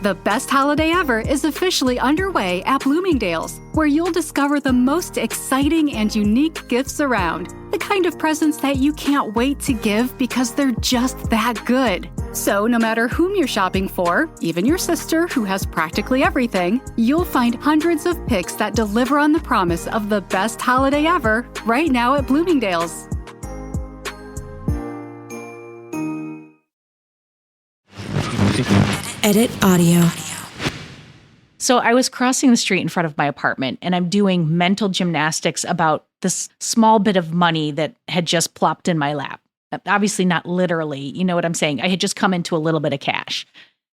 The best holiday ever is officially underway at Bloomingdale's, where you'll discover the most exciting and unique gifts around. The kind of presents that you can't wait to give because they're just that good. So no matter whom you're shopping for, even your sister who has practically everything, you'll find hundreds of picks that deliver on the promise of the best holiday ever right now at Bloomingdale's. Edit audio. So I was crossing the street in front of my apartment, and I'm doing mental gymnastics about this small bit of money that had just plopped in my lap. Obviously not literally, you know what I'm saying? I had just come into a little bit of cash.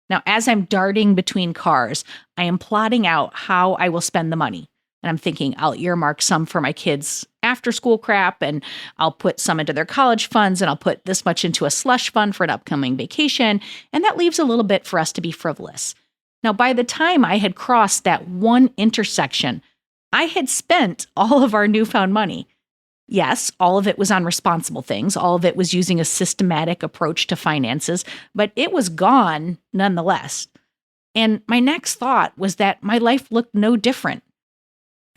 Now, as I'm darting between cars, I am plotting out how I will spend the money. And I'm thinking I'll earmark some for my kids' after school crap, and I'll put some into their college funds, and I'll put this much into a slush fund for an upcoming vacation. And that leaves a little bit for us to be frivolous. Now, by the time I had crossed that one intersection, I had spent all of our newfound money. Yes, all of it was on responsible things. All of it was using a systematic approach to finances, but it was gone nonetheless. And my next thought was that my life looked no different.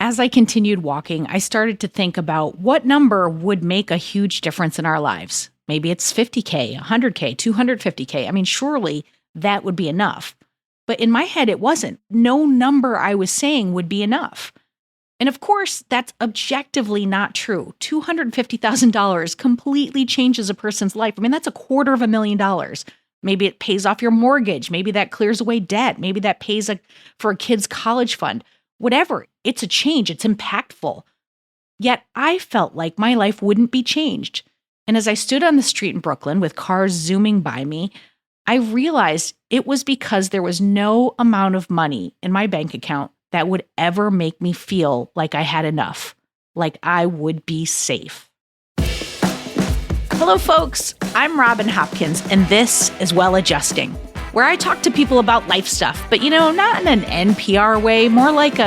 As I continued walking, I started to think about what number would make a huge difference in our lives. Maybe it's 50K, 100K, 250K. I mean, surely that would be enough. But in my head, it wasn't. No number I was saying would be enough. And of course, that's objectively not true. $250,000 completely changes a person's life. I mean, that's $250,000. Maybe it pays off your mortgage. Maybe that clears away debt. Maybe that pays for a kid's college fund. Whatever, it's a change, it's impactful. Yet I felt like my life wouldn't be changed. And as I stood on the street in Brooklyn with cars zooming by me, I realized it was because there was no amount of money in my bank account that would ever make me feel like I had enough, like I would be safe. Hello, folks. I'm Robin Hopkins, and this is Well Adjusting, where I talk to people about life stuff, but not in an NPR way, more like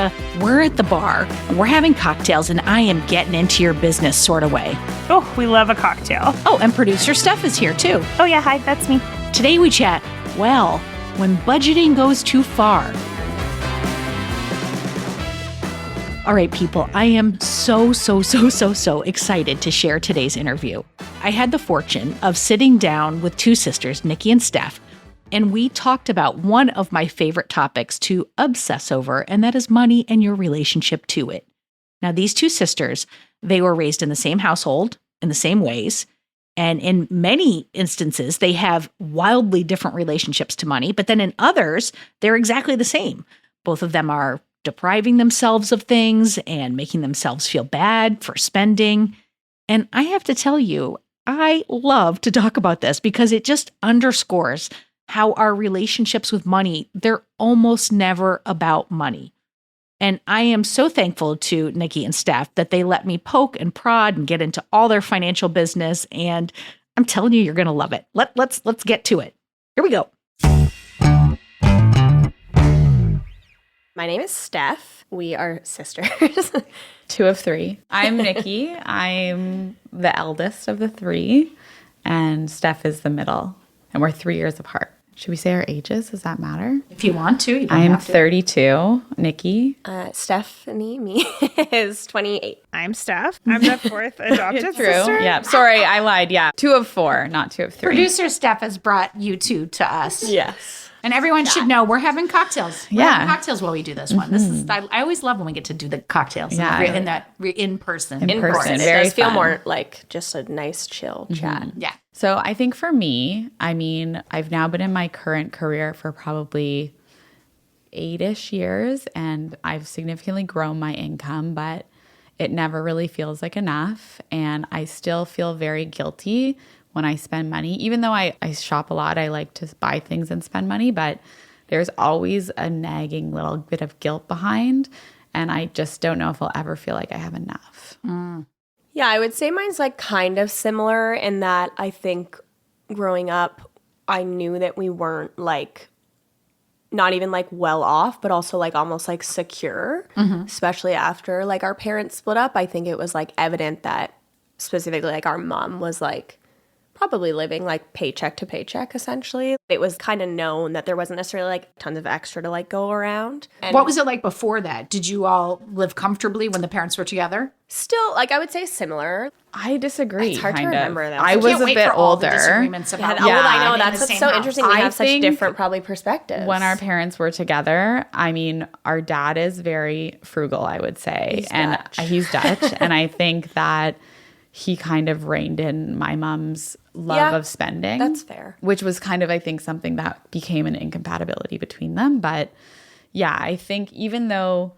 we're at the bar, and we're having cocktails, and I am getting into your business sort of way. Oh, we love a cocktail. Oh, and producer Steph is here too. Oh yeah, hi, that's me. Today we chat, well, when budgeting goes too far. All right, people, I am so excited to share today's interview. I had the fortune of sitting down with two sisters, Niki and Steph, and we talked about one of my favorite topics to obsess over, and that is money and your relationship to it. Now, these two sisters, they were raised in the same household in the same ways, and in many instances, they have wildly different relationships to money, but then in others, they're exactly the same. Both of them are depriving themselves of things and making themselves feel bad for spending. And I have to tell you, I love to talk about this because it just underscores how our relationships with money, they're almost never about money. And I am so thankful to Niki and Steph that they let me poke and prod and get into all their financial business. And I'm telling you, you're going to love it. Let's get to it. Here we go. My name is Steph. We are sisters. 2 of 3. I'm Niki. I'm the eldest of the 3, and Steph is the middle. And we're 3 years apart. Should we say our ages? Does that matter? If you want to, you don't I'm have to. 32. Nikki? Stephanie, me, is 28. I'm Steph. I'm the 4th adopted sister. Yeah. Sorry, I lied. Yeah. 2 of 4, not 2 of 3. Producer Steph has brought you two to us. Yes. And everyone should know we're having cocktails. We're Yeah. having cocktails while we do this one. This is I always love when we get to do the cocktails. Yeah. In person. In person. It Very does feel fun. more like just a nice, chill chat. Yeah. So I think for me, I've now been in my current career for probably 8-ish years, and I've significantly grown my income, but it never really feels like enough. And I still feel very guilty when I spend money. Even though I shop a lot, I like to buy things and spend money, but there's always a nagging little bit of guilt behind. And I just don't know if I'll ever feel like I have enough. Yeah, I would say mine's like kind of similar in that I think growing up, I knew that we weren't like, not even like well off, but also like almost like secure, especially after like our parents split up. I think it was like evident that specifically like our mom was like probably living like paycheck to paycheck, essentially. It was kind of known that there wasn't necessarily like tons of extra to like go around. And What was it like before that? Did you all live comfortably when the parents were together? still, like I would say similar. I disagree. It's hard to kind of. remember, though. I I was Can't a wait bit for all the older. disagreements Yeah, about well, I know living in that's the what's same so house. interesting. We I have such think different probably perspectives. When our parents were together, I mean, our dad is very frugal, I would say. He's Dutch. And I think that he kind of reined in my mom's love of spending. that's fair. Which was kind of, I think, something that became an incompatibility between them. But yeah, I think even though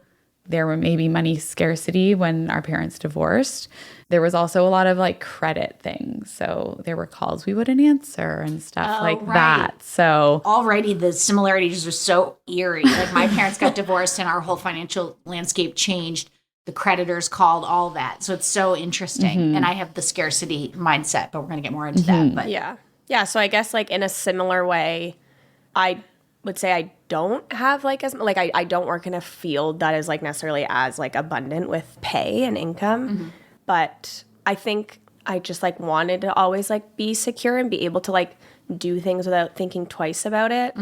there were maybe money scarcity when our parents divorced, there was also a lot of like credit things. So there were calls we wouldn't answer and stuff like that. So Already the similarities are so eerie. Like my parents got divorced and our whole financial landscape changed. The creditors called, all that. So it's so interesting. And I have the scarcity mindset, but we're going to get more into that. But Yeah. So I guess like in a similar way, I would say I don't have like as like I don't work in a field that is like necessarily as like abundant with pay and income. But I think I just like wanted to always like be secure and be able to like do things without thinking twice about it.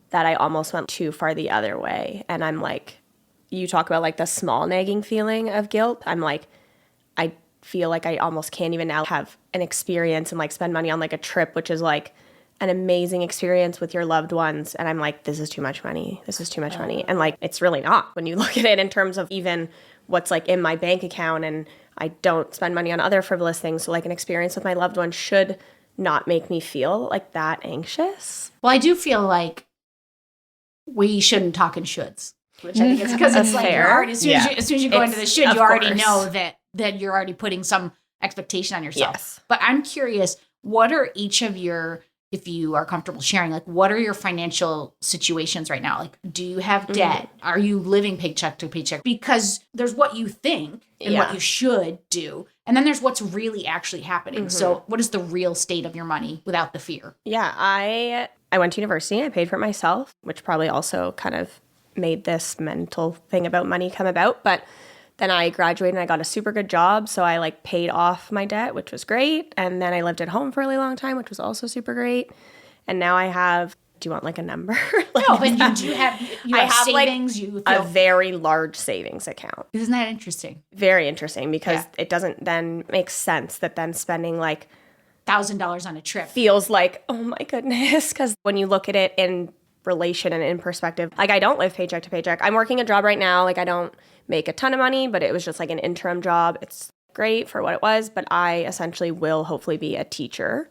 That I almost went too far the other way. And I'm like, you talk about like the small nagging feeling of guilt. I'm like, I feel like I almost can't even now have an experience and like spend money on like a trip, which is like an amazing experience with your loved ones. And I'm like, this is too much money. This is too much money. And like, it's really not when you look at it in terms of even what's like in my bank account, and I don't spend money on other frivolous things. So like an experience with my loved one should not make me feel like that anxious. well, I do feel like we shouldn't talk in shoulds, which I think it's because it's like you're already, as soon as you go into the should, you already know that you're already putting some expectation on yourself. Yes. But I'm curious, what are each of your, if you are comfortable sharing, like what are your financial situations right now? Like, do you have debt? Are you living paycheck to paycheck? Because there's what you think and what you should do. And then there's what's really actually happening. So what is the real state of your money without the fear? Yeah, I went to university. I paid for it myself, which probably also kind of made this mental thing about money come about. But then I graduated and I got a super good job. So I like paid off my debt, which was great. And then I lived at home for a really long time, which was also super great. And now I have, do you want like a number? Like, No, but you do have, I have savings. like You a feel, very large savings account. isn't that interesting? Very interesting because it doesn't then make sense that then spending like $1,000 on a trip. feels like, oh my goodness. Because when you look at it in relation and in perspective, like I don't live paycheck to paycheck. I'm working a job right now. Like I don't make a ton of money, but it was just like an interim job. It's great for what it was, but I essentially will hopefully be a teacher.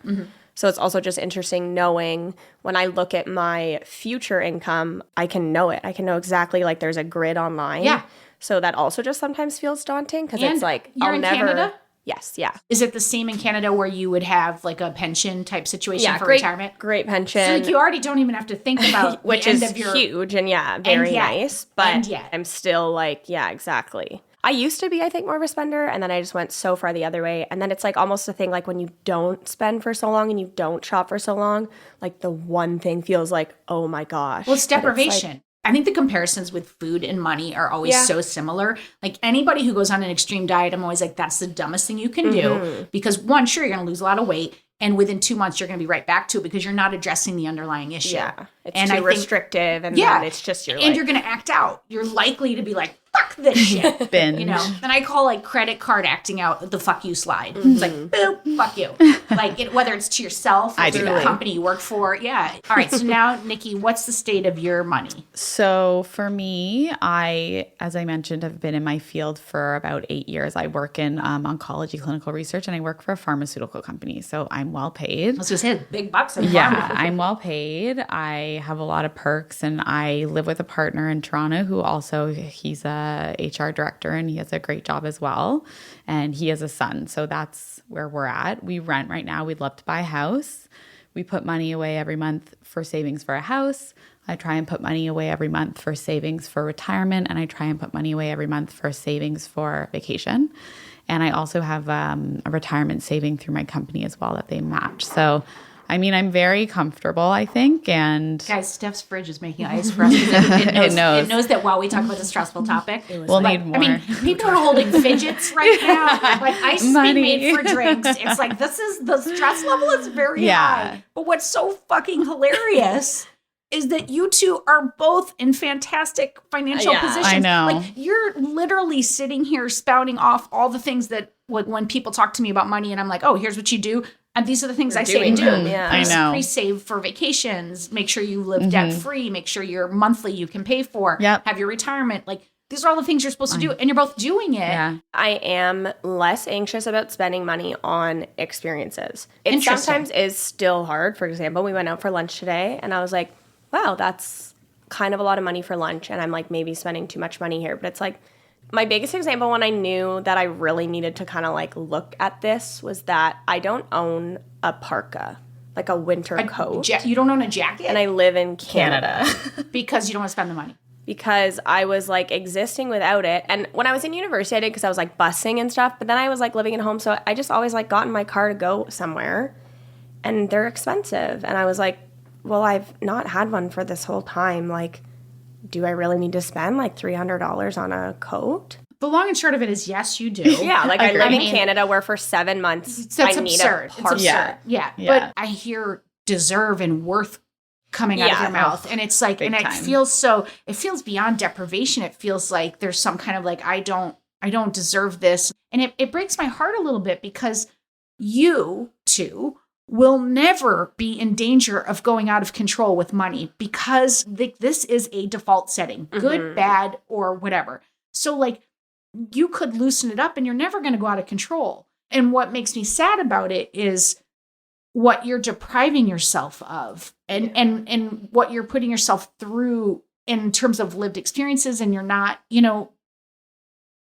So it's also just interesting knowing when I look at my future income, I can know it. I can know exactly, like there's a grid online. Yeah. So that also just sometimes feels daunting because And it's like, you're in Canada? Yes, yeah. Is it the same in Canada where you would have like a pension type situation for great, retirement? great pension. So like you already don't even have to think about which the end is of your huge and very nice. But yet. I'm still like, yeah, exactly. I used to be, I think, more of a spender, and then I just went so far the other way. And then it's like almost a thing like when you don't spend for so long and you don't shop for so long, like the one thing feels like, oh my gosh. Well, it's But deprivation. like, I think the comparisons with food and money are always so similar. Like anybody who goes on an extreme diet, I'm always like, that's the dumbest thing you can do. Because one, sure, you're going to lose a lot of weight. And within 2 months, you're going to be right back to it because you're not addressing the underlying issue. yeah, it's and too I think, restrictive, and then it's just and you're going to act out. You're likely to be like, fuck this shit. binge. You know, and I call like credit card acting out the fuck you slide. It's like, boop, fuck you. Like whether it's to yourself or to the company you work for. Yeah. All right. So now, Nikki, what's the state of your money? So for me, as I mentioned, have been in my field for about 8 years. I work in oncology clinical research, and I work for a pharmaceutical company. So I'm well paid. I was going to say big bucks. Yeah, I'm well paid. I have a lot of perks, and I live with a partner in Toronto who also, he's a HR director, and he has a great job as well. And he has a son. So that's where we're at. We rent right now. We'd love to buy a house. We put money away every month for savings for a house. I try and put money away every month for savings for retirement, and I try and put money away every month for savings for vacation. And I also have a retirement saving through my company as well that they match. So I mean, I'm very comfortable, I think, and Guys, Steph's fridge is making ice for us. It knows that while we talk about the stressful topic, we'll need more. I mean, people are holding fidgets right now. Like ice is being made for drinks. It's like the stress level is very high. But what's so fucking hilarious is that you two are both in fantastic financial positions. I know. Like you're literally sitting here spouting off all the things that when people talk to me about money and I'm like, oh, here's what you do. And these are the things I say and do. Yeah. I know. Pre-save for vacations. Make sure you live debt-free. Make sure your monthly you can pay for. Yep. Have your retirement. Like, these are all the things you're supposed to do. And you're both doing it. Yeah. I am less anxious about spending money on experiences. It sometimes is still hard. For example, we went out for lunch today and I was like, wow, that's kind of a lot of money for lunch. And I'm like, maybe spending too much money here. But it's like, my biggest example when I knew that I really needed to kind of like look at this was that I don't own a parka, like a winter coat. You don't own a jacket? And I live in Canada. Because you don't want to spend the money. Because I was like existing without it. And when I was in university, I did because I was like busing and stuff. But then I was like living at home. So I just always like got in my car to go somewhere. And they're expensive. And I was like, well, I've not had one for this whole time. Like, do I really need to spend like $300 on a coat? The long and short of it is, yes, you do. Yeah, like I live in Canada where for 7 months I need a parka. It's absurd. Yeah. But I hear deserve and worth coming out of your mouth. And it's like, and it feels beyond deprivation. It feels like there's some kind of like, I don't deserve this. And it breaks my heart a little bit because you two will never be in danger of going out of control with money because this is a default setting, good, bad, or whatever. So like you could loosen it up and you're never going to go out of control. And what makes me sad about it is what you're depriving yourself of and what you're putting yourself through in terms of lived experiences, and you're not,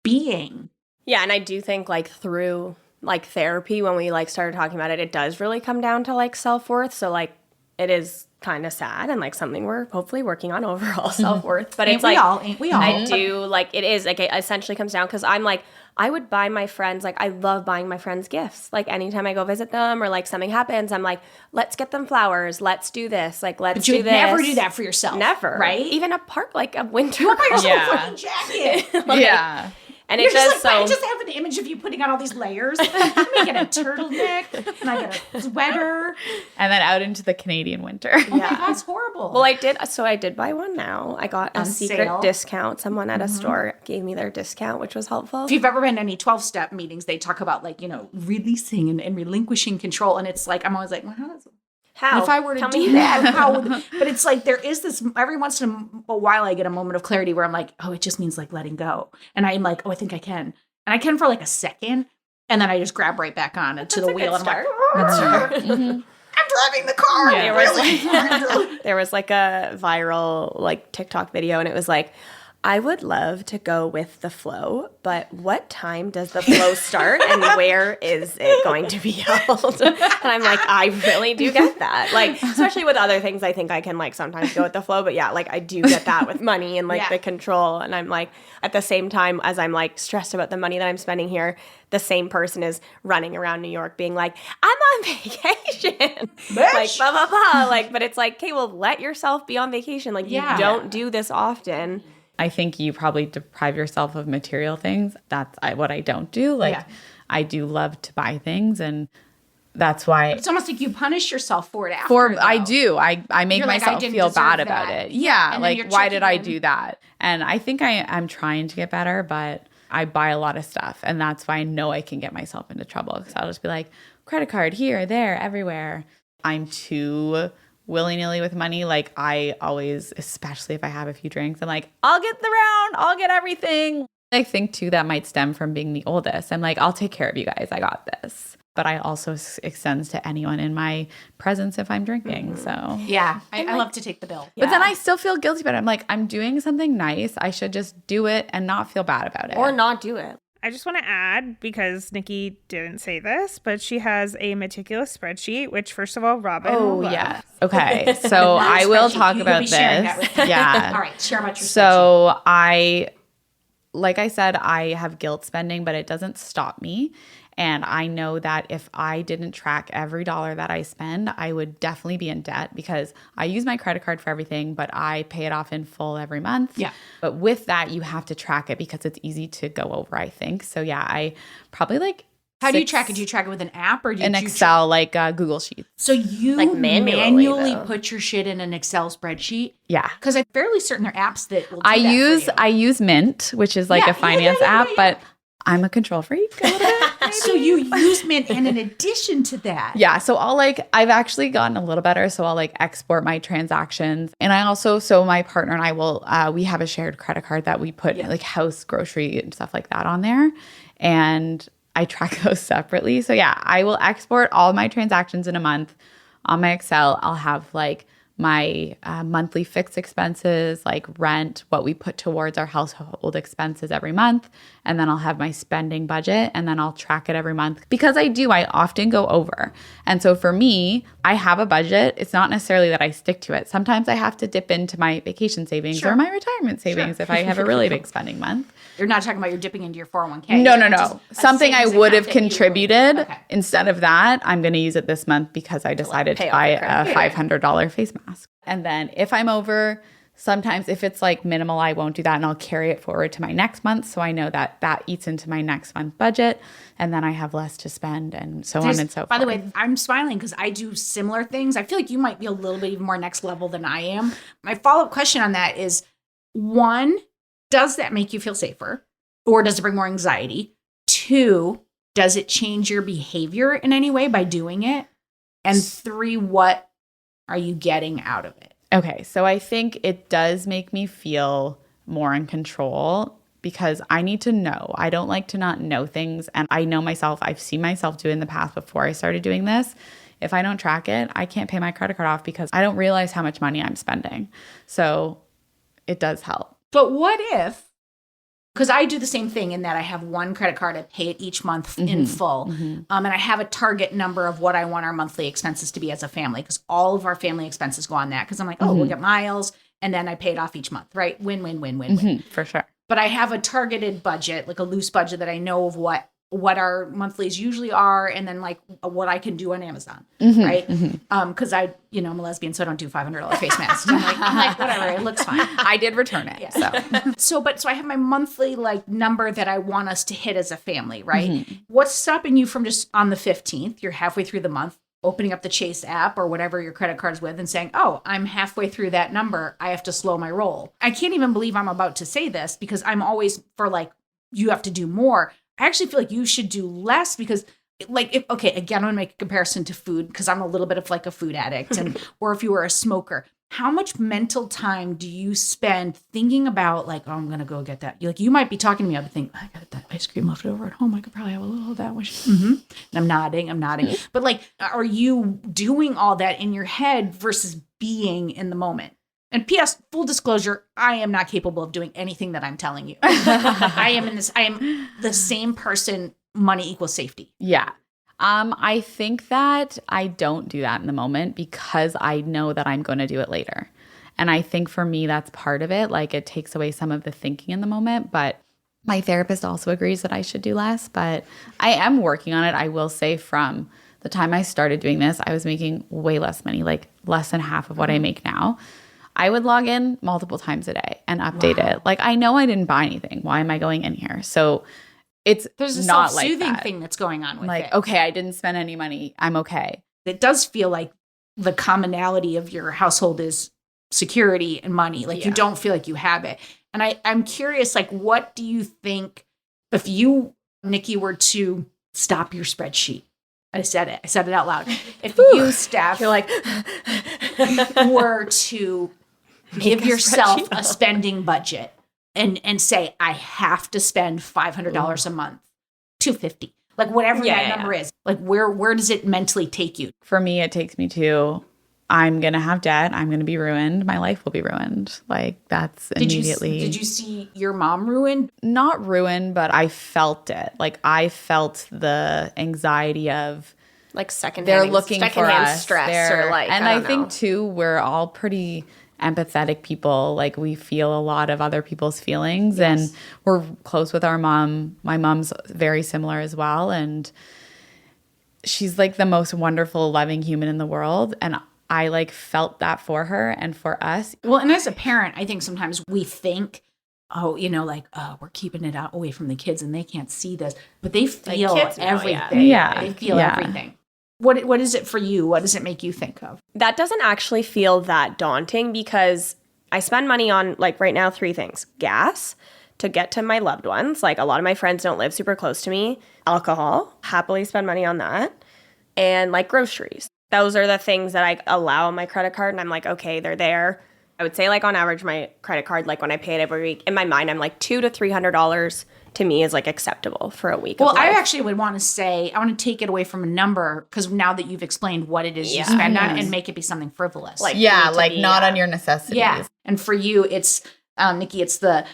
being. Yeah, and I do think like through like therapy, when we like started talking about it, it does really come down to like self-worth. So like it is kind of sad and like something we're hopefully working on overall self-worth. But it's like ain't we all? I do like it is like it essentially comes down because I'm like I would buy my friends, like I love buying my friends gifts. Like anytime I go visit them or like something happens, I'm like, let's get them flowers, let's do this, like let's do this. But you never do that for yourself. Never. Right? Even a park, like a winter You buy yourself Yeah. a fucking jacket. Yeah. And You're it does just like, so I just have an image of you putting on all these layers. I'm making a turtleneck and I got a sweater. And then out into the Canadian winter. Yeah, that's horrible. Well, I did buy one now. I got a On secret sale. discount. Someone at a store gave me their discount, which was helpful. If you've ever been to any 12-step meetings, they talk about like, releasing and relinquishing control. And it's like, I'm always like, well, how does How? if I were to Tell do me. that, how would, but it's like, there is this, every once in a while, I get a moment of clarity where I'm like, oh, it just means like letting go. And I'm like, oh, I think I can. And I can for like a second. And then I just grab right back on to the wheel. And I'm like, I'm driving the car. Yeah. There was like a viral like TikTok video, and it was like, I would love to go with the flow, but what time does the flow start and where is it going to be held? And I'm like, I really do get that. Like, especially with other things, I think I can like sometimes go with the flow, but yeah, like I do get that with money and like the control. And I'm like, at the same time as I'm like stressed about the money that I'm spending here, the same person is running around New York being like, I'm on vacation. Like, blah, blah, blah. Like, but it's like, okay, well, let yourself be on vacation. Like, you don't do this often. I think you probably deprive yourself of material things. That's what I don't do. Like, I do love to buy things, and that's why It's almost like you punish yourself for it after. though. I do. I make You're like, myself I didn't feel bad deserve about that. it. Yeah. And then you're Like, why did I checking in. do that? And I think I'm trying to get better, but I buy a lot of stuff, and that's why I know I can get myself into trouble, because I'll just be like, credit card here, there, everywhere. I'm too willy-nilly with money. Like, I always, especially if I have a few drinks, I'm like, I'll get the round, I'll get everything. I think too that might stem from being the oldest. I'm like, I'll take care of you guys, I got this. But I also extends to anyone in my presence if I'm drinking. So Yeah, I love to take the bill. but then I still feel guilty about it. I'm like, I'm doing something nice, I should just do it and not feel bad about it. Or not do it. I just want to add, because Nikki didn't say this, but she has a meticulous spreadsheet, which first of all, Robin will love. Yes. Okay. So I will talk You'll about be sharing that this. with me. Yeah. All right, share about your spreadsheet. So like I said, I have guilt spending, but it doesn't stop me. And I know that if I didn't track every dollar that I spend, I would definitely be in debt because I use my credit card for everything, but I pay it off in full every month. Yeah. But with that, you have to track it because it's easy to go over, I think. So yeah, I probably like How do you track it? Do you track it with an app or do an you Excel, like Google Sheets? So you Like manually, though. put your shit in an Excel spreadsheet? Yeah. Because I'm fairly certain there are apps that will do I that use for you. I use Mint, which is like Yeah, a finance yeah, app, but I'm a control freak a little bit. So you use Mint, and in addition to that, Yeah, so I've actually gotten a little better. So I'll like export my transactions. And I also, so my partner and I will, we have a shared credit card that we put like house, grocery and stuff like that on there. And I track those separately. So yeah, I will export all my transactions in a month on my Excel. I'll have like my monthly fixed expenses, like rent, what we put towards our household expenses every month. And then I'll have my spending budget and then I'll track it every month because I often go over. And so for me, I have a budget. It's not necessarily that I stick to it. Sometimes I have to dip into my vacation savings or my retirement savings if I have a really big spending month. you're not talking about you're dipping into your 401k. No. Something I would have savings account that you- contributed. Okay. Instead of that, I'm going to use it this month because I decided to pay off buy your a credit. $500 face mask. And then if I'm over, sometimes if it's like minimal, I won't do that and I'll carry it forward to my next month. So I know that that eats into my next month budget and then I have less to spend and so on and so forth. By the way, I'm smiling because I do similar things. I feel like you might be a little bit even more next level than I am. My follow-up question on that is, one, does that make you feel safer? Or does it bring more anxiety? Two, does it change your behavior in any way by doing it? And three, what are you getting out of it? Okay, so I think it does make me feel more in control because I need to know. I don't like to not know things. And I know myself, I've seen myself do it in the past before I started doing this. If I don't track it, I can't pay my credit card off because I don't realize how much money I'm spending. So it does help. But what if, because I do the same thing in that I have one credit card, I pay it each month in full. And I have a target number of what I want our monthly expenses to be as a family, because all of our family expenses go on that. Because I'm like, oh, we'll get miles, and then I pay it off each month, right? Win, win, win, win, win. For sure. But I have a targeted budget, like a loose budget that I know of what our monthlies usually are, and then like what I can do on Amazon, right? Because I'm a lesbian, so I don't do $500 face masks. I'm like, whatever, it looks fine. I did return it. Yeah. So I have my monthly like number that I want us to hit as a family, right? What's stopping you from just on the 15th, you're halfway through the month, opening up the Chase app or whatever your credit card's with and saying, oh, I'm halfway through that number. I have to slow my roll. I can't even believe I'm about to say this because I'm always for like, you have to do more. I actually feel like you should do less because like, again, I'm going to make a comparison to food because I'm a little bit of like a food addict or if you were a smoker, how much mental time do you spend thinking about like, oh, I'm going to go get that? You might be talking to me. I'll be thinking, I got that ice cream left over at home. I could probably have a little of that. And I'm nodding. But like, are you doing all that in your head versus being in the moment? And P.S., full disclosure, I am not capable of doing anything that I'm telling you. I am the same person, money equals safety. Yeah. I think that I don't do that in the moment because I know that I'm going to do it later. And I think for me, that's part of it. Like it takes away some of the thinking in the moment. But my therapist also agrees that I should do less. But I am working on it. I will say from the time I started doing this, I was making way less money, like less than half of what I make now. I would log in multiple times a day and update it. Like, I know I didn't buy anything. Why am I going in here? So there's a not self-soothing like that. thing that's going on with like, it. okay, I didn't spend any money. I'm okay. It does feel like the commonality of your household is security and money. Like you don't feel like you have it. And I'm curious, like, what do you think if you, Niki, were to stop your spreadsheet? I said it out loud. If you, Steph, You're like, were to give yourself a spending budget and say, I have to spend $500 a month, $250, like whatever that number is, like where does it mentally take you? For me, it takes me to, I'm going to have debt. I'm going to be ruined. My life will be ruined. Like that's immediately. Did you see your mom ruined? Not ruined, but I felt it. Like I felt the anxiety of, like they're looking for us. stress They're, or like, and I I don't think know. too, we're all pretty empathetic people. Like we feel a lot of other people's feelings and we're close with our mom. My mom's very similar as well. And she's like the most wonderful, loving human in the world. And I like felt that for her and for us. Well, and as a parent, I think sometimes we think, oh, you know, like, oh, we're keeping it out away from the kids and they can't see this, but they feel kids know, everything. yeah. They feel everything. What is it for you? What does it make you think of? That doesn't actually feel that daunting because I spend money on, like, right now, 3 things. Gas to get to my loved ones. Like, a lot of my friends don't live super close to me. Alcohol, happily spend money on that. And, like, groceries. Those are the things that I allow on my credit card, and I'm like, okay, they're there. I would say, like, on average, my credit card, like, when I pay it every week, in my mind, I'm like, $200 to $300 to me is, like, acceptable for a week. Well, of life. I actually would want to say, I want to take it away from a number, because now that you've explained what it is you spend on, and make it be something frivolous. Like, not on your necessities. Yeah. And for you, it's, Nikki, it's the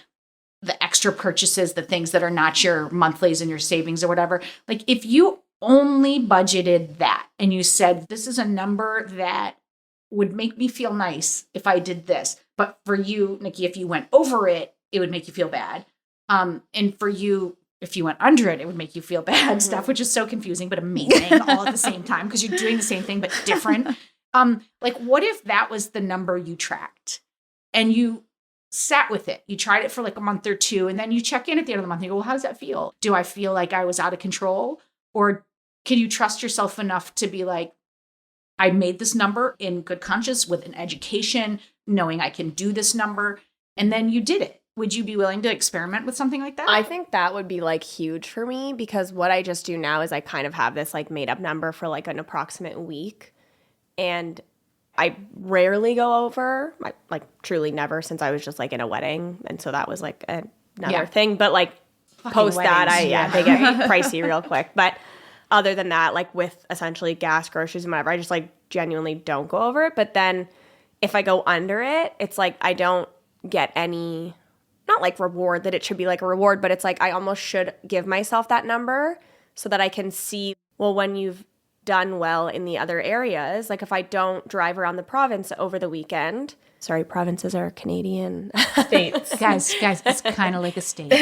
extra purchases, the things that are not your monthlies and your savings or whatever. Like, if you only budgeted that and you said, this is a number that would make me feel nice if I did this. But for you, Nikki, if you went over it, it would make you feel bad. And for you, if you went under it, it would make you feel bad stuff, which is so confusing, but amazing all at the same time because you're doing the same thing, but different. Like, what if that was the number you tracked and you sat with it? You tried it for like a month or 2, and then you check in at the end of the month and you go, well, how does that feel? Do I feel like I was out of control? Or can you trust yourself enough to be like, I made this number in good conscience with an education, knowing I can do this number, and then you did it. Would you be willing to experiment with something like that? I think that would be like huge for me because what I just do now is I kind of have this like made up number for like an approximate week. And I rarely go over, like truly never, since I was just like in a wedding. And so that was like another thing. But like post that, they get pricey real quick. But other than that, like with essentially gas, groceries, and whatever, I just like genuinely don't go over it. But then if I go under it, it's like I don't get any, not like reward that it should be like a reward, but it's like I almost should give myself that number so that I can see, well, when you've done well in the other areas, like if I don't drive around the province over the weekend, sorry, provinces are Canadian States. Guys, it's kind of like a state,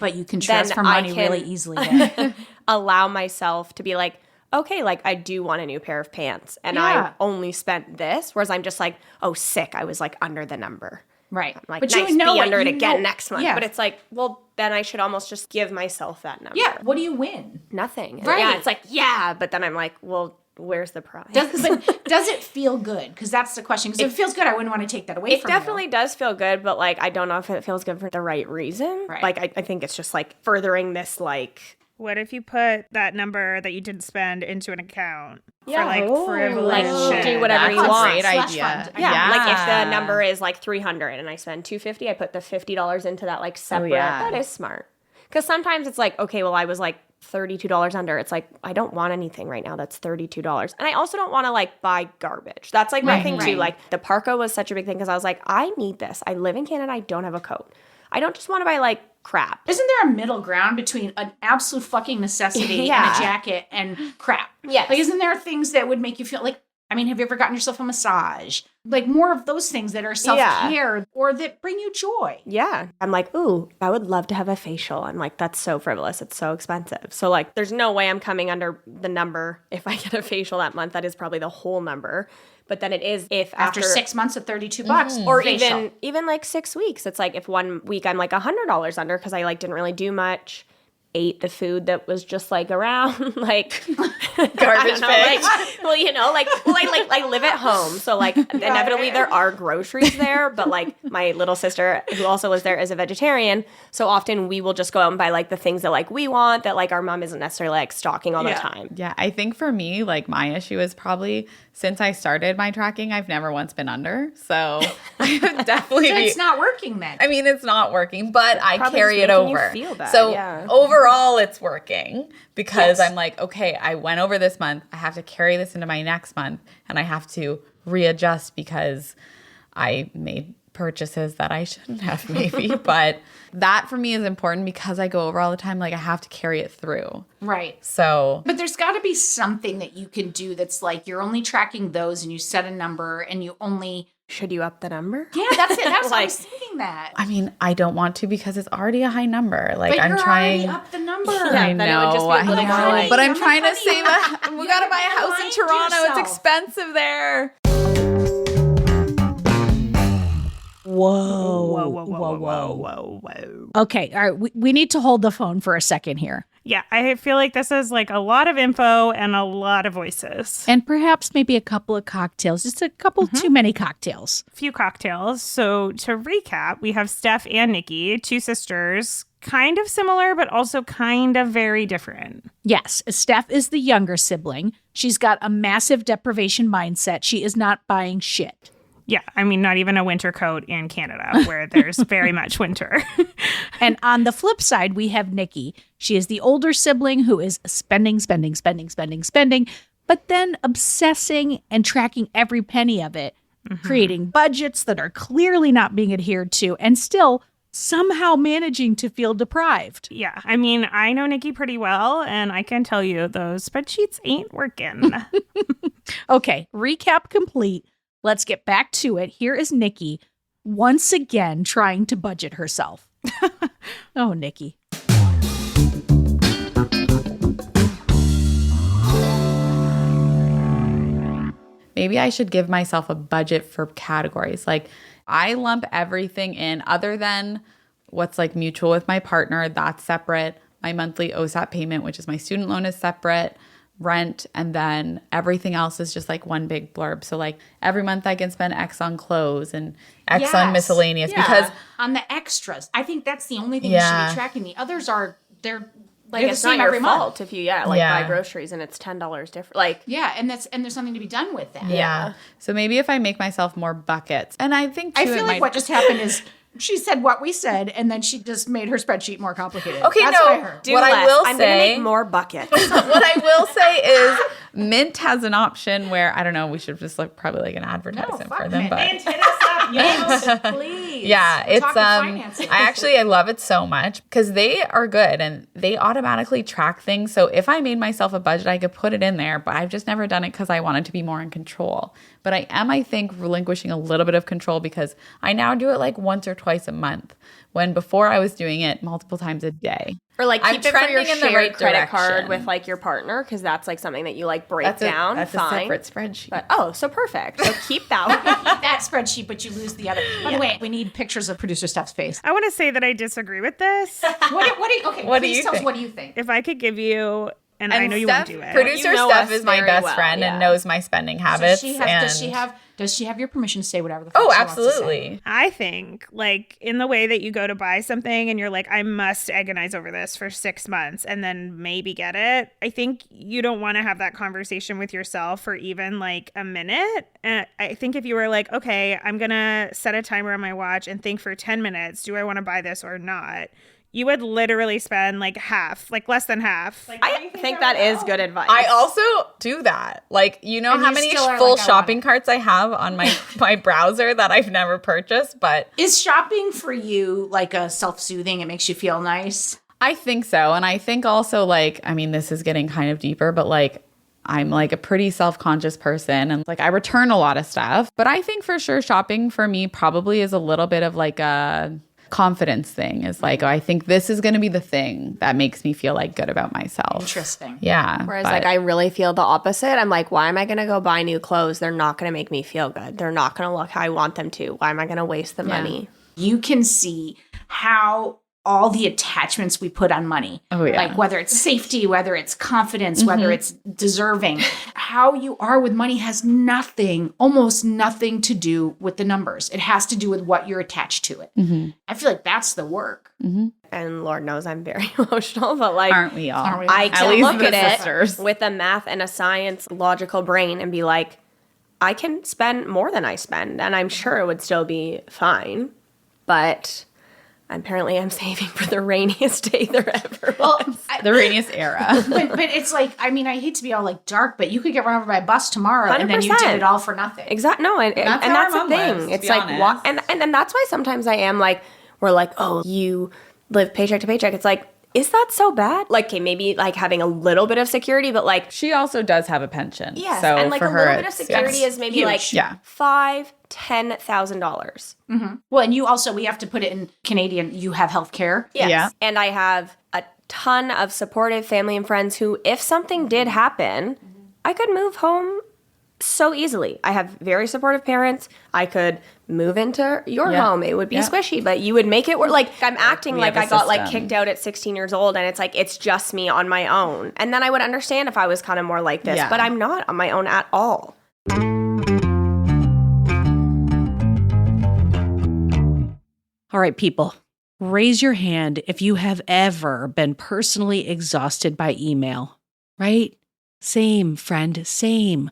but you can transfer money really easily there. Allow myself to be like, okay, like I do want a new pair of pants and I only spent this, whereas I'm just like, oh, sick, I was like under the number. Right. I'm like, but nice, you know be under it you again know, next month. Yeah. But it's like, well, then I should almost just give myself that number. Yeah. What do you win? Nothing. Right. Yeah, it's like, yeah, but then I'm like, well, where's the prize? Does it feel good? Because that's the question. Because if it feels good, I wouldn't want to take that away from you. It definitely does feel good, but like I don't know if it feels good for the right reason. Right. Like I think it's just like furthering this like. What if you put that number that you didn't spend into an account Yeah. for like privilege? Like, do whatever That's you a want. great Slush idea. fund. Yeah, like if the number is like 300 and I spend 250, I put the $50 into that like separate. yeah. That is smart. Because sometimes it's like, okay, well, I was like $32 under. It's like, I don't want anything right now that's $32. And I also don't want to like buy garbage. That's like my thing too. Like the parka was such a big thing because I was like, I need this. I live in Canada. I don't have a coat. I don't just want to buy like crap. Isn't there a middle ground between an absolute fucking necessity and a jacket and crap? Yes. Like, isn't there things that would make you feel like, I mean, have you ever gotten yourself a massage? Like more of those things that are self-care or that bring you joy. Yeah. I'm like, ooh, I would love to have a facial. I'm like, that's so frivolous. It's so expensive. So like, there's no way I'm coming under the number if I get a facial that month. That is probably the whole number. But then it is if After 6 months at $32 or facial. even like 6 weeks. It's like if 1 week I'm like $100 under because I like didn't really do much, ate the food that was just like around like Garbage bag. well, you know, like I live at home, so like inevitably there are groceries there. But like my little sister, who also lives there, is a vegetarian, so often we will just go out and buy like the things that like we want that like our mom isn't necessarily like stocking all the time. Yeah, I think for me, like my issue is probably since I started my tracking, I've never once been under. So I would definitely So be. it's not working then. I mean, it's not working, but I Probably carry just it making you over. feel bad, So yeah. overall, it's working because I'm like, okay, I went over this month. I have to carry this into my next month, and I have to readjust because I made purchases that I shouldn't have maybe. But that for me is important because I go over all the time. Like I have to carry it through. Right. So But there's got to be something that you can do that's like you're only tracking those and you set a number and you only should you up the number? Yeah, that's it. That's Like- I was thinking that. I mean, I don't want to because it's already a high number. Like But I'm you're trying. already up the number. Yeah, I then it would just know, be a I little know, more like- but I'm Honey, trying to honey, save honey, we gotta buy a house in remind Toronto. yourself. It's expensive there. Whoa. Okay, all right. We need to hold the phone for a second here. Yeah, I feel like this is like a lot of info and a lot of voices. And perhaps maybe a couple of cocktails, just a couple too many cocktails. Few cocktails. So to recap, we have Steph and Nikki, two sisters, kind of similar, but also kind of very different. Yes, Steph is the younger sibling. She's got a massive deprivation mindset. She is not buying shit. Yeah, I mean, not even a winter coat in Canada where there's very much winter. And on the flip side, we have Nikki. She is the older sibling who is spending, but then obsessing and tracking every penny of it, creating budgets that are clearly not being adhered to, and still somehow managing to feel deprived. Yeah, I mean, I know Nikki pretty well, and I can tell you those spreadsheets ain't working. Okay, recap complete. Let's get back to it. Here is Nikki once again trying to budget herself. Oh, Nikki. Maybe I should give myself a budget for categories. Like I lump everything in other than what's like mutual with my partner. That's separate. My monthly OSAP payment, which is my student loan, is separate. Rent, and then everything else is just like one big blurb. So like every month I can spend X on clothes and X on miscellaneous because on the extras, I think that's the only thing Yeah. you should be tracking. The others are they're like Like the it's same not every your month. fault if you buy groceries and it's $10 different. Like Yeah, and there's something to be done with that. yeah. So maybe if I make myself more buckets, and I think too, I feel like what just happened is she said what we said, and then she just made her spreadsheet more complicated. Okay, That's no. what I heard. do What less. I will I'm say- gonna make more buckets. what I will say is Mint has an option where I don't know. We should just look probably like an advertisement for them, but Hit us up, yes, please. yeah, We're it's talking financing. I love it so much because they are good and they automatically track things. So if I made myself a budget, I could put it in there, but I've just never done it because I wanted to be more in control. But I think, relinquishing a little bit of control because I now do it like once or twice a month, when before I was doing it multiple times a day. Or like I'm keep it for your trending in the shared right credit card direction. with like your partner because that's like something that you like break down. That's fine. a separate spreadsheet. But so perfect. So keep that one. that spreadsheet, but you lose the other. By the way, we need pictures of producer Steph's face. I want to say that I disagree with this. What do you tell us think? what do you think? If I could give you, and I know you Steph, won't do it. Producer You know Steph us is my very best well, friend yeah. and knows my spending habits. Does she have your permission to say whatever the fuck Oh, she wants to say? absolutely. I think, like, in the way that you go to buy something and you're like, I must agonize over this for 6 months and then maybe get it. I think you don't want to have that conversation with yourself for even like a minute. And I think if you were like, okay, I'm going to set a timer on my watch and think for 10 minutes, do I want to buy this or not? You would literally spend like half, like less than half. Like, I think that is good advice. I also do that. Like, you know And how you many still are full like, I want shopping it. carts I have on my browser that I've never purchased, but Is shopping for you like a self-soothing? It makes you feel nice. I think so. And I think also like, I mean, this is getting kind of deeper, but like I'm like a pretty self-conscious person and like I return a lot of stuff. But I think for sure shopping for me probably is a little bit of like a confidence thing. Is like, oh, I think this is going to be the thing that makes me feel like good about myself. Interesting. Yeah. Whereas but- like I really feel the opposite. I'm like, why am I gonna go buy new clothes? They're not gonna make me feel good. They're not gonna look how I want them to. Why am I gonna waste the money? You can see how all the attachments we put on money, Oh, yeah. like whether it's safety, whether it's confidence, whether it's deserving, how you are with money has almost nothing to do with the numbers. It has to do with what you're attached to it. I feel like that's the work. And Lord knows I'm very emotional, but like Aren't we all? Aren't we? I At can least look the at sisters. it with a math and a science logical brain and be like, I can spend more than I spend, and I'm sure it would still be fine. But apparently I'm saving for the rainiest day there ever was. The rainiest era. But it's like, I mean, I hate to be all like dark, but you could get run over by a bus tomorrow and then you 100%. did it all for nothing. Exactly. No, and That's how that's our the mom thing. lives, to It's be like, honest. and that's why sometimes I am like, we're like, oh, you live paycheck to paycheck. It's like, is that so bad? Like, okay, maybe like having a little bit of security, but like, She also does have a pension. yes, So and like for a her, little bit of it's- security is maybe huge. like $5,000-$10,000. Well, and you also, we have to put it in Canadian, you have health care. Yes. Yeah. And I have a ton of supportive family and friends who, if something did happen, I could move home so easily. I have very supportive parents. I could move into your Yeah. home. It would be Yeah. squishy, but you would make it work. Like, I'm acting We like have I a got like system. kicked out at 16 years old and it's like, it's just me on my own. And then I would understand if I was kind of more like this, Yeah. but I'm not on my own at all. All right, people, raise your hand if you have ever been personally exhausted by email, right? Same, friend, same.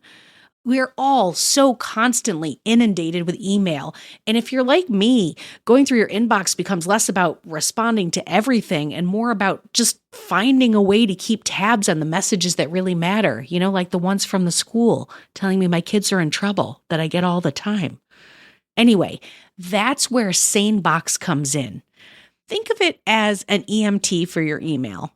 We're all so constantly inundated with email. And if you're like me, going through your inbox becomes less about responding to everything and more about just finding a way to keep tabs on the messages that really matter, you know, like the ones from the school telling me my kids are in trouble that I get all the time. Anyway, that's where SaneBox comes in. Think of it as an EMT for your email.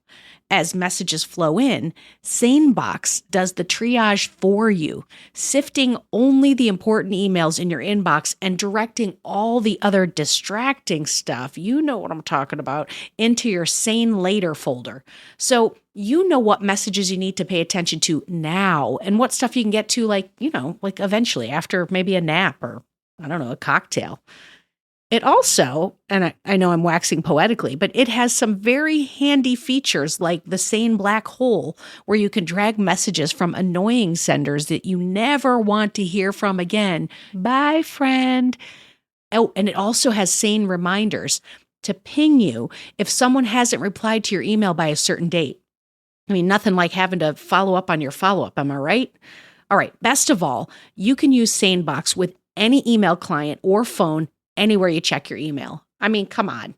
As messages flow in, SaneBox does the triage for you, sifting only the important emails in your inbox and directing all the other distracting stuff, you know what I'm talking about, into your Sane Later folder. So you know what messages you need to pay attention to now and what stuff you can get to, like, you know, like eventually after maybe a nap or, I don't know, a cocktail. It also, and I know I'm waxing poetically, but it has some very handy features like the Sane Black Hole, where you can drag messages from annoying senders that you never want to hear from again. Bye, friend. Oh, and it also has Sane reminders to ping you if someone hasn't replied to your email by a certain date. I mean, nothing like having to follow up on your follow-up, am I right? All right, best of all, you can use SaneBox with any email client or phone anywhere you check your email. I mean, come on.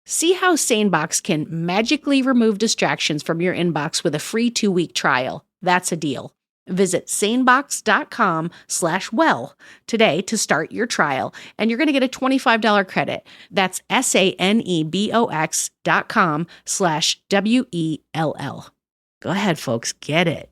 See how SaneBox can magically remove distractions from your inbox with a free 2-week trial. That's a deal. Visit sanebox.com/well today to start your trial, and you're going to get a $25 credit. That's sanebox.com/WELL. Go ahead, folks, get it.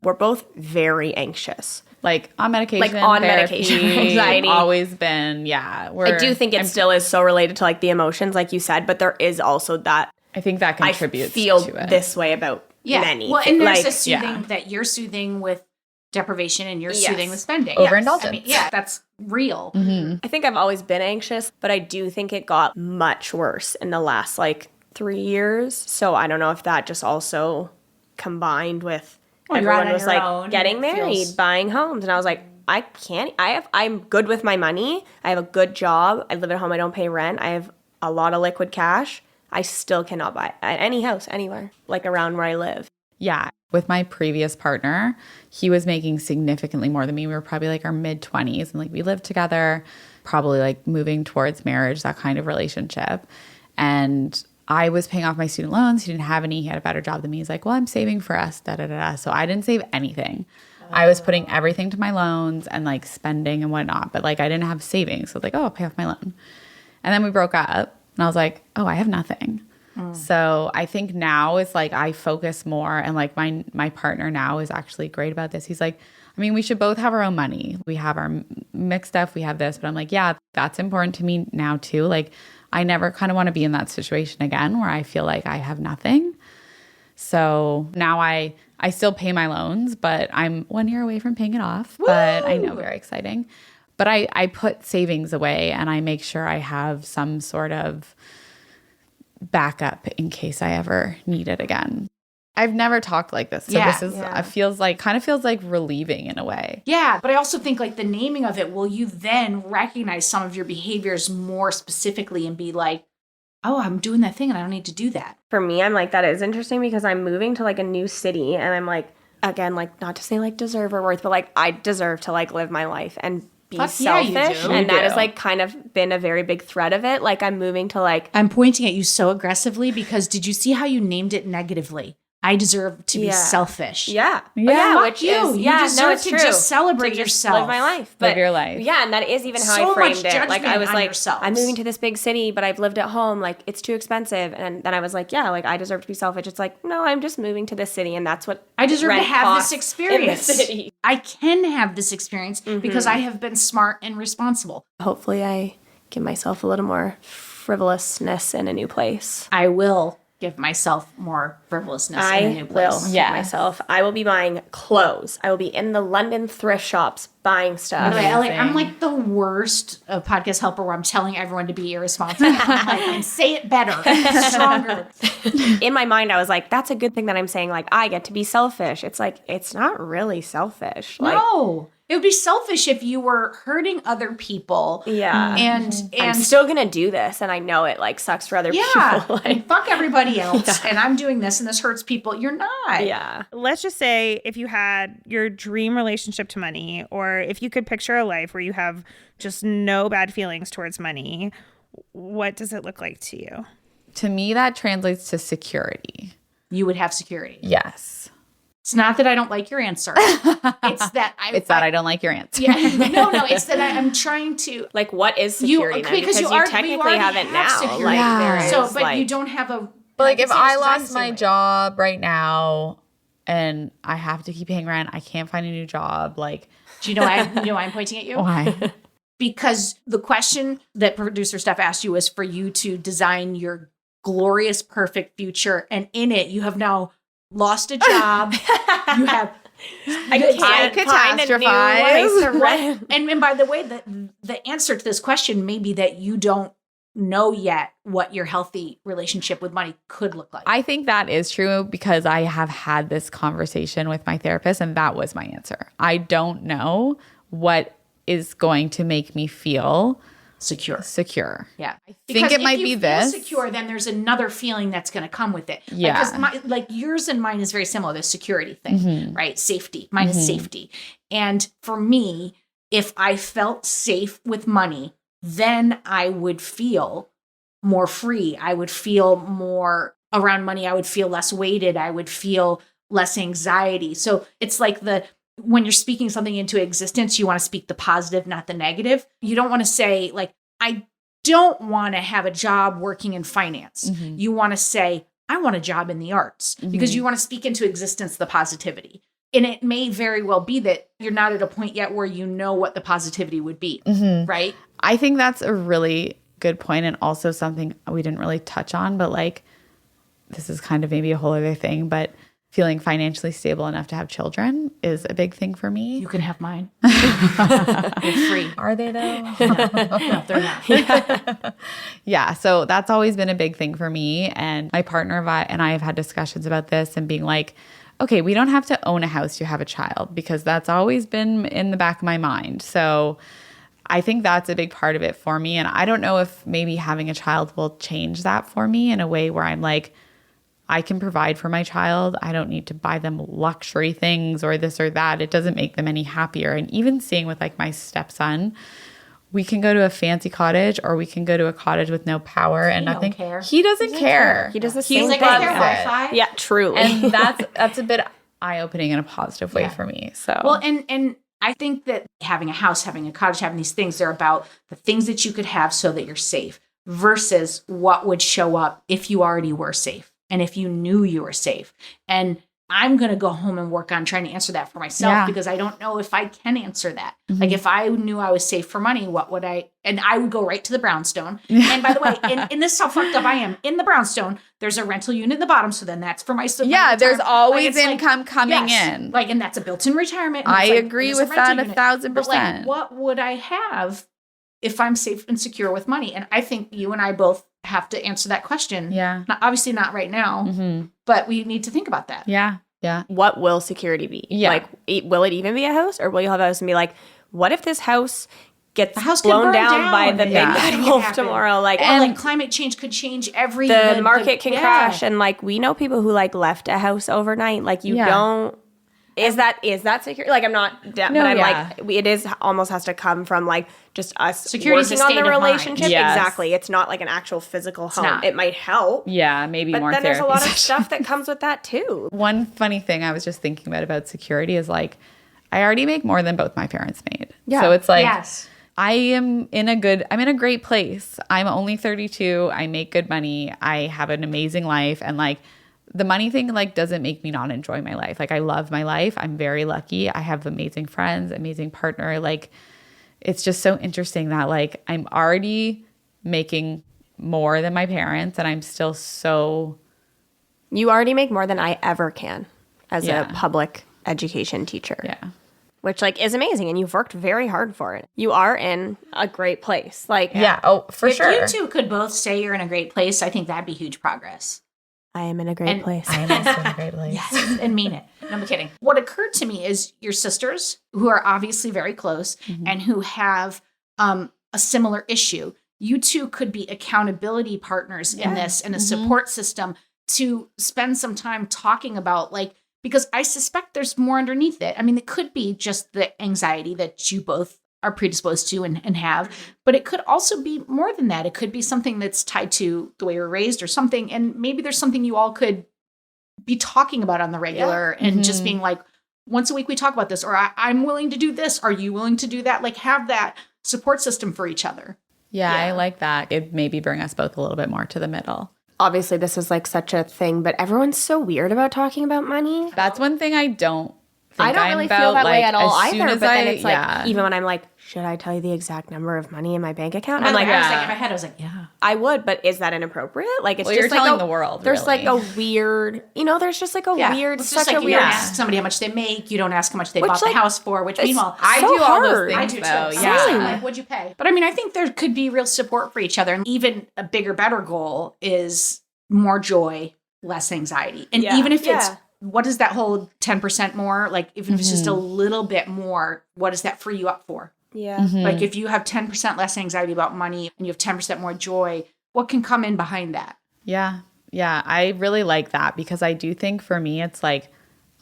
We're both very anxious. Like on medication, Like on therapy, medication, anxiety. Always been, yeah. I do think it still is so related to like the emotions, like you said, but there is also that I think that contributes I feel to it. this way about many Well, things. and there's Like, a soothing yeah. that you're soothing with deprivation and you're Yes. soothing with spending. Overindulgence. I mean, yeah, that's real. I think I've always been anxious, but I do think it got much worse in the last like 3 years. So I don't know if that just also combined with Well, you're out everyone on was your like own, getting and it married, feels- buying homes, and I was like, I'm good with my money. I have a good job. I live at home. I don't pay rent. I have a lot of liquid cash. I still cannot buy any house anywhere, like around where I live. Yeah. With my previous partner, he was making significantly more than me. We were probably like our mid-20s and like we lived together, probably like moving towards marriage, that kind of relationship. And I was paying off my student loans. He didn't have any. He had a better job than me. He's like, well, I'm saving for us, da-da-da-da. So I didn't save anything. I was putting everything to my loans and like spending and whatnot. But like I didn't have savings. So I was like, oh, I'll pay off my loan. And then we broke up and I was like, oh, I have nothing. So I think now it's like I focus more, and like my partner now is actually great about this. He's like, I mean, we should both have our own money. We have our mixed stuff. We have this. But I'm like, yeah, that's important to me now too. Like I never kind of want to be in that situation again where I feel like I have nothing. So now I still pay my loans, but I'm 1 year away from paying it off. Woo! But I know, very exciting. But I put savings away and I make sure I have some sort of backup in case I ever need it again. I've never talked like this. So this is kind of feels like relieving in a way. Yeah, but I also think like the naming of it, will you then recognize some of your behaviors more specifically and be like, oh, I'm doing that thing and I don't need to do that. For me, I'm like, that is interesting because I'm moving to like a new city and I'm like, again, like not to say like deserve or worth, but like I deserve to like live my life and be Fuck yeah, you selfish. do. And You that do. has like kind of been a very big thread of it. Like I'm moving to like, I'm pointing at you so aggressively because did you see how you named it negatively? I deserve to be Yeah. selfish. Yeah. Yeah. Fuck Which you. is, You yeah, deserve no, it's to true. just celebrate To just yourself. live my life. Live your life. Yeah, and that is even how So I much framed it. Like, judgment I was on like, yourselves. I'm moving to this big city, but I've lived at home. Like, it's too expensive. And then I was like, yeah, like, I deserve to be selfish. It's like, no, I'm just moving to this city, and that's what I deserve to rent have costs this experience. in the city. I can have this experience because I have been smart and responsible. Hopefully, I give myself a little more frivolousness in a new place. I will give myself more frivolousness in a new I place. will give Yeah. myself. I will be buying clothes. I will be in the London thrift shops buying stuff. By the way, I'm like the worst podcast helper where I'm telling everyone to be irresponsible. I'm like, and say it better, stronger. In my mind, I was like, that's a good thing that I'm saying, like, I get to be selfish. It's like, it's not really selfish. Like, No, it would be selfish if you were hurting other people. yeah. And I'm still going to do this, and I know it, like, sucks for other yeah, people. Like, and fuck everybody else. And I'm doing this, and this hurts people. You're not. yeah. Let's just say if you had your dream relationship to money, or if you could picture a life where you have just no bad feelings towards money, what does it look like to you? To me, that translates to security. You would have security. Yes. It's not that I don't like your answer. It's that I don't like your answer. Yeah, no, it's that I'm trying to. Like, what is security then? Because you technically already have it now. security. Like, Yeah. there is, So, but like, you don't have a. But like, if I it's lost my exhausting. job right now and I have to keep paying rent, I can't find a new job. Like, Do you know why I'm pointing at you? why? Because the question that producer Steph asked you was for you to design your glorious, perfect future, and in it, you have now lost a job. You have. I can't find a new place to rent. And by the way, the answer to this question may be that you don't know yet what your healthy relationship with money could look like. I think that is true because I have had this conversation with my therapist and that was my answer. I don't know what is going to make me feel secure. Yeah. I think it might be this. If you feel secure, then there's another feeling that's going to come with it. Yeah. Because yours and mine is very similar, the security thing, right? Safety. Mine is safety. And for me, if I felt safe with money, then I would feel more free. I would feel more around money. I would feel less weighted. I would feel less anxiety. So it's like when you're speaking something into existence, you want to speak the positive, not the negative. You don't want to say, like, I don't want to have a job working in finance. You want to say, I want a job in the arts, because you want to speak into existence the positivity. And it may very well be that you're not at a point yet where you know what the positivity would be, right? I think that's a really good point, and also something we didn't really touch on, but like, this is kind of maybe a whole other thing, but feeling financially stable enough to have children is a big thing for me. You can have mine. You're free. Are they though? No, they're not. Yeah. So that's always been a big thing for me. And my partner and I have had discussions about this and being like, okay, we don't have to own a house to have a child, because that's always been in the back of my mind. So I think that's a big part of it for me. And I don't know if maybe having a child will change that for me in a way where I'm like, I can provide for my child. I don't need to buy them luxury things or this or that. It doesn't make them any happier. And even seeing with like my stepson, we can go to a fancy cottage or we can go to a cottage with no power and don't nothing. care. He doesn't care. He does the He's same like, thing. is there Wi-Fi? Yeah, truly. And that's a bit eye-opening in a positive way for me. So Well, and I think that having a house, having a cottage, having these things, they're about the things that you could have so that you're safe versus what would show up if you already were safe and if you knew you were safe. And I'm going to go home and work on trying to answer that for myself because I don't know if I can answer that. Like if I knew I was safe for money, what would and I would go right to the brownstone. And by the way, and this is how fucked up I am. In the brownstone, there's a rental unit in the bottom. So then that's for my yeah, there's always it's income coming yes, in. Like, and that's a built-in retirement. And I it's like, agree there's a with rental that unit. 1,000%. But like, what would I have if I'm safe and secure with money? And I think you and I both have to answer that question. Yeah. Obviously not right now, but we need to think about that. Yeah. Yeah. What will security be? Yeah. Like, will it even be a house, or will you have a house and be like, what if this house gets house can blown burn down by the big Yeah. bad Anything wolf happen. tomorrow? Like, Or like climate change could change every the market can yeah. crash, and like we know people who like left a house overnight. Like you Yeah. don't Is that secure? Like, I'm not, but I'm like, it is almost has to come from like just us Security's working a on state the of mind. relationship. Yes. Exactly. It's not like an actual physical home. not. It might help. Yeah, maybe But more then there's a lot of therapy stuff that comes with that too. One funny thing I was just thinking about security is like, I already make more than both my parents made. Yeah. So it's like, Yes. I'm in a great place. I'm only 32. I make good money. I have an amazing life. And like the money thing like doesn't make me not enjoy my life. Like I love my life. I'm very lucky. I have amazing friends, amazing partner. Like it's just so interesting that like I'm already making more than my parents and I'm still so. You already make more than I ever can as Yeah. a public education teacher. Yeah. Which like is amazing, and you've worked very hard for it. You are in a great place. Like Yeah. Oh, for If sure. you two could both say you're in a great place, I think that'd be huge progress. I am in a great And place. I am also in a great place. Yes, and mean it. No, I'm kidding. What occurred to me is your sisters, who are obviously very close and who have a similar issue. You two could be accountability partners in this and a support system to spend some time talking about like, because I suspect there's more underneath it. I mean, it could be just the anxiety that you both are predisposed to and have, but it could also be more than that. It could be something that's tied to the way you were raised or something. And maybe there's something you all could be talking about on the regular and just being like, once a week we talk about this, or I'm willing to do this. Are you willing to do that? Like have that support system for each other. Yeah, I like that. It maybe bring us both a little bit more to the middle. Obviously, this is like such a thing, but everyone's so weird about talking about money. That's one thing I don't think I don't I'm really about. feel that way Like, at all as soon either. as But then I- it's like, yeah. even when I'm like, should I tell you the exact number of money in my bank account? I'm I like, was like, in my head, I was like, yeah. I would, but is that inappropriate? Like, it's Well, just you're like telling the world, There's like a really. weird, there's just like a weird, It's just such like a you weird. don't ask somebody how much they make. You don't ask how much they Which, bought the like, house for, which it's meanwhile, I so do all those hard. things. I do too. though. Same. Yeah. Like, what'd you pay? But I mean, I think there could be real support for each other. And even a bigger, better goal is more joy, less anxiety. And Yeah. even if it's, Yeah. what does that whole 10% more? Like, even if it's just a little bit more, what does that free you up for? Yeah. Like, if you have 10% less anxiety about money and you have 10% more joy, what can come in behind that? Yeah. Yeah. I really like that because I do think for me, it's like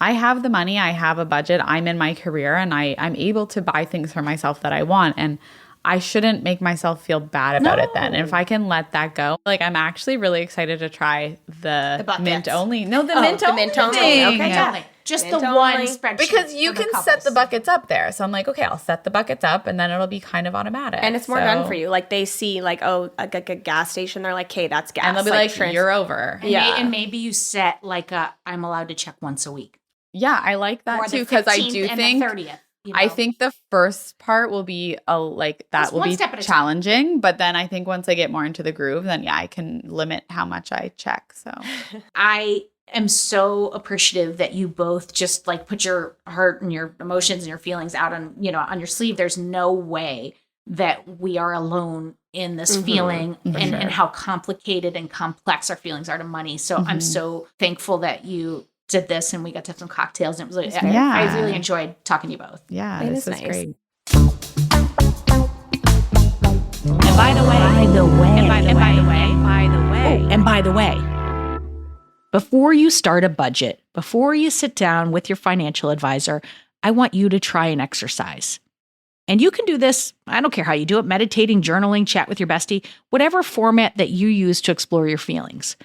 I have the money, I have a budget, I'm in my career, and I'm able to buy things for myself that I want. And I shouldn't make myself feel bad about it then. And if I can let that go, like I'm actually really excited to try the buckets. mint only. No, the Oh, mint the only. mint only. thing. Okay, yeah. Just Mint the only. one spreadsheet. Because you for can set couples. the buckets up there. So I'm like, okay, I'll set the buckets up and then it'll be kind of automatic. And it's more done for you. Like they see like, oh, a gas station. They're like, okay, that's gas. And they'll be like, trans- you're over. And Yeah. and maybe you set like I'm allowed to check once a week. Yeah, I like that Or too the because I 15th do and think the 30th. I think the first part will be Just will one be step at a time. challenging, but then I think once I get more into the groove, then yeah, I can limit how much I check. So I am so appreciative that you both just like put your heart and your emotions and your feelings out on, on your sleeve. There's no way that we are alone in this feeling and how complicated and complex our feelings are to money. So I'm so thankful that you did this and we got to have some cocktails and it was like, Yeah. I really enjoyed talking to you both. yeah, It this is is nice. great. And by the way, before you start a budget, before you sit down with your financial advisor, I want you to try an exercise. And you can do this, I don't care how you do it, meditating, journaling, chat with your bestie, whatever format that you use to explore your feelings.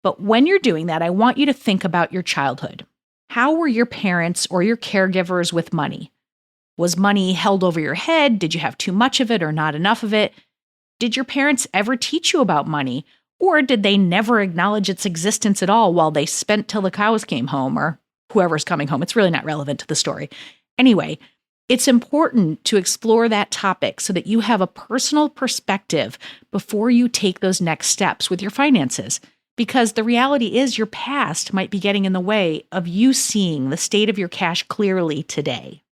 But when you're doing that, I want you to think about your childhood. How were your parents or your caregivers with money? Was money held over your head? Did you have too much of it or not enough of it? Did your parents ever teach you about money? Or did they never acknowledge its existence at all while they spent till the cows came home or whoever's coming home? It's really not relevant to the story. Anyway, it's important to explore that topic so that you have a personal perspective before you take those next steps with your finances. Because the reality is your past might be getting in the way of you seeing the state of your cash clearly today.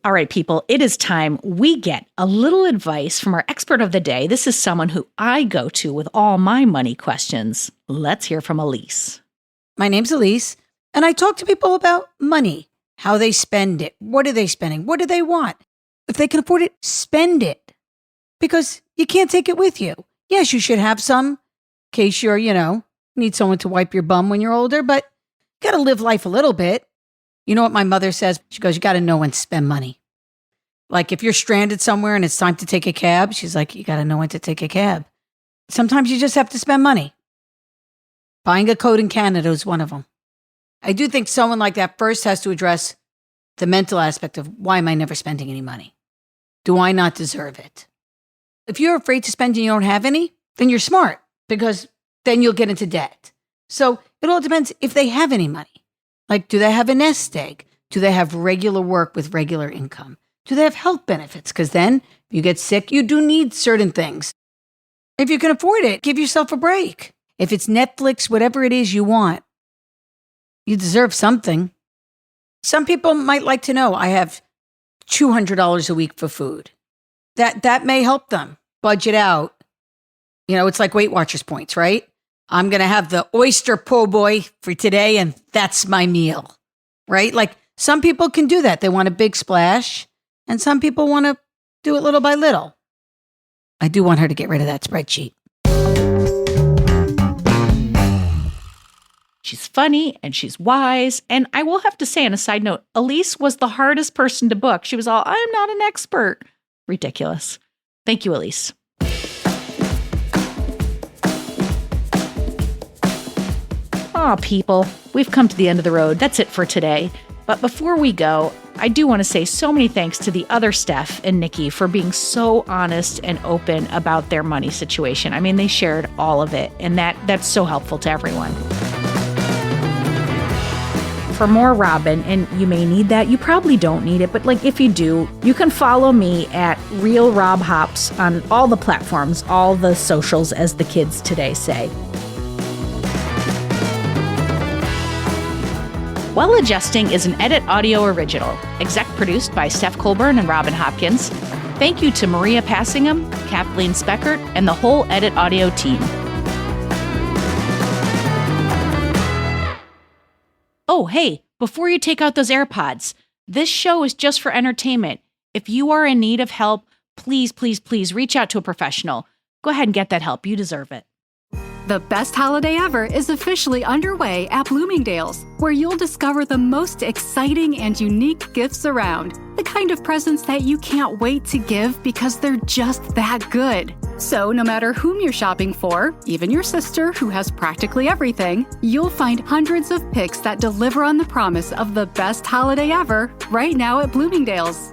All right, people, it is time we get a little advice from our expert of the day. This is someone who I go to with all my money questions. Let's hear from Elise. My name's Elise, and I talk to people about money, how they spend it, what are they spending, what do they want. If they can afford it, spend it, because you can't take it with you. Yes, you should have some in case you're, need someone to wipe your bum when you're older, but you got to live life a little bit. You know what my mother says? She goes, you got to know when to spend money. Like if you're stranded somewhere and it's time to take a cab, she's like, you got to know when to take a cab. Sometimes you just have to spend money. Buying a coat in Canada is one of them. I do think someone like that first has to address the mental aspect of why am I never spending any money? Do I not deserve it? If you're afraid to spend and you don't have any, then you're smart because then you'll get into debt. So it all depends if they have any money. Like, do they have a nest egg? Do they have regular work with regular income? Do they have health benefits? Because then if you get sick, you do need certain things. If you can afford it, give yourself a break. If it's Netflix, whatever it is you want, you deserve something. Some people might like to know I have $200 a week for food. That may help them budget out. You know, it's like Weight Watchers points, right? I'm going to have the oyster po' boy for today, and that's my meal, right? Like some people can do that. They want a big splash, and some people want to do it little by little. I do want her to get rid of that spreadsheet. She's funny and she's wise. And I will have to say, on a side note, Elise was the hardest person to book. She was all, I'm not an expert. Ridiculous. Thank you, Elise. Aw, people, we've come to the end of the road. That's it for today. But before we go, I do want to say so many thanks to the other Steph and Niki for being so honest and open about their money situation. I mean, they shared all of it, and that's so helpful to everyone. For more Robin, and you may need that, you probably don't need it, but like if you do, you can follow me at Real Rob Hops on all the platforms, all the socials, as the kids today say. Well Adjusting is an Edit Audio original, exec produced by Steph Colburn and Robin Hopkins. Thank you to Maria Passingham, Kathleen Speckert, and the whole Edit Audio team. Oh, hey, before you take out those AirPods, this show is just for entertainment. If you are in need of help, please, please, please reach out to a professional. Go ahead and get that help. You deserve it. The best holiday ever is officially underway at Bloomingdale's, where you'll discover the most exciting and unique gifts around. The kind of presents that you can't wait to give because they're just that good. So no matter whom you're shopping for, even your sister who has practically everything, you'll find hundreds of picks that deliver on the promise of the best holiday ever right now at Bloomingdale's.